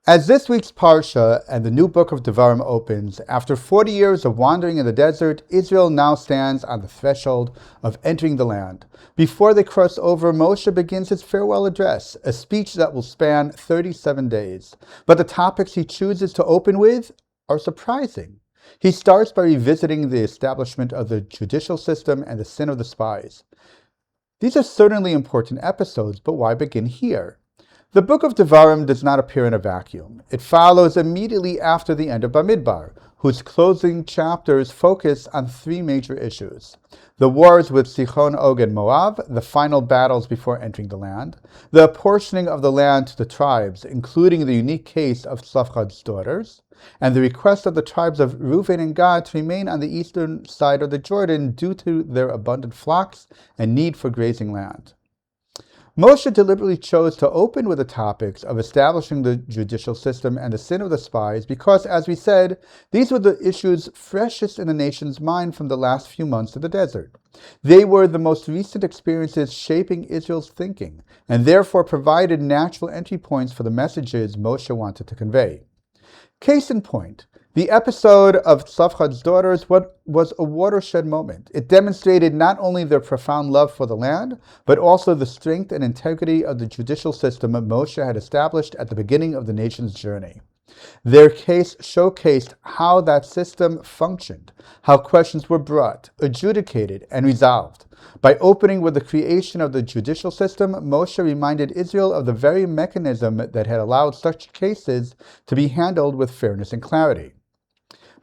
As this week's Parsha and the new book of Devarim opens, after 40 years of wandering in the desert, Israel now stands on the threshold of entering the land. Before they cross over, Moshe begins his farewell address, a speech that will span 37 days. But the topics he chooses to open with are surprising. He starts by revisiting the establishment of the judicial system and the sin of the spies. These are certainly important episodes, but why begin here? The book of Devarim does not appear in a vacuum. It follows immediately after the end of Bamidbar, whose closing chapters focus on three major issues: the wars with Sichon, Og, and Moab, the final battles before entering the land, the apportioning of the land to the tribes, including the unique case of Tzlafchad's daughters, and the request of the tribes of Reuven and Gad to remain on the eastern side of the Jordan due to their abundant flocks and need for grazing land. Moshe deliberately chose to open with the topics of establishing the judicial system and the sin of the spies because, as we said, these were the issues freshest in the nation's mind from the last few months in the desert. They were the most recent experiences shaping Israel's thinking, and therefore provided natural entry points for the messages Moshe wanted to convey. Case in point, the episode of Tzlafchad's daughters was a watershed moment. It demonstrated not only their profound love for the land, but also the strength and integrity of the judicial system Moshe had established at the beginning of the nation's journey. Their case showcased how that system functioned, how questions were brought, adjudicated, and resolved. By opening with the creation of the judicial system, Moshe reminded Israel of the very mechanism that had allowed such cases to be handled with fairness and clarity.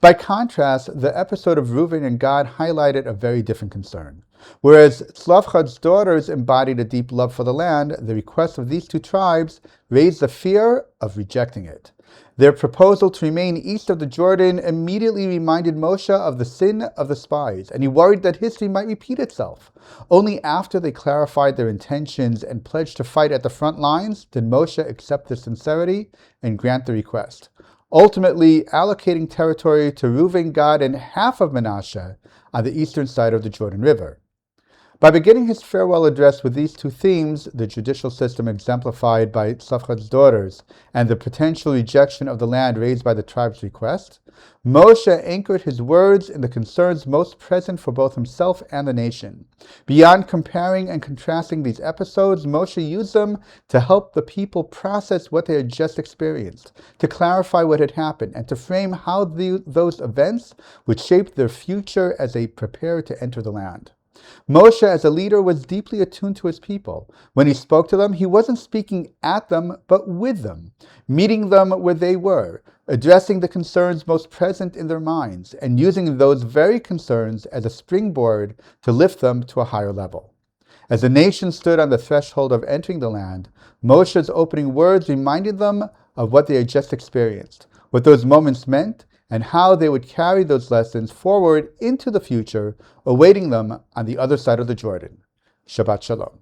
By contrast, the episode of Reuven and Gad highlighted a very different concern. Whereas Tzlafchad's daughters embodied a deep love for the land, the request of these two tribes raised the fear of rejecting it. Their proposal to remain east of the Jordan immediately reminded Moshe of the sin of the spies, and he worried that history might repeat itself. Only after they clarified their intentions and pledged to fight at the front lines did Moshe accept their sincerity and grant the request, ultimately allocating territory to Reuven, Gad, and half of Manasseh on the eastern side of the Jordan River. By beginning his farewell address with these two themes, the judicial system exemplified by Tzlafchad's daughters and the potential rejection of the land raised by the tribe's request, Moshe anchored his words in the concerns most present for both himself and the nation. Beyond comparing and contrasting these episodes, Moshe used them to help the people process what they had just experienced, to clarify what had happened, and to frame how those events would shape their future as they prepared to enter the land. Moshe, as a leader, was deeply attuned to his people. When he spoke to them, he wasn't speaking at them, but with them, meeting them where they were, addressing the concerns most present in their minds, and using those very concerns as a springboard to lift them to a higher level. As the nation stood on the threshold of entering the land, Moshe's opening words reminded them of what they had just experienced, what those moments meant, and how they would carry those lessons forward into the future, awaiting them on the other side of the Jordan. Shabbat Shalom.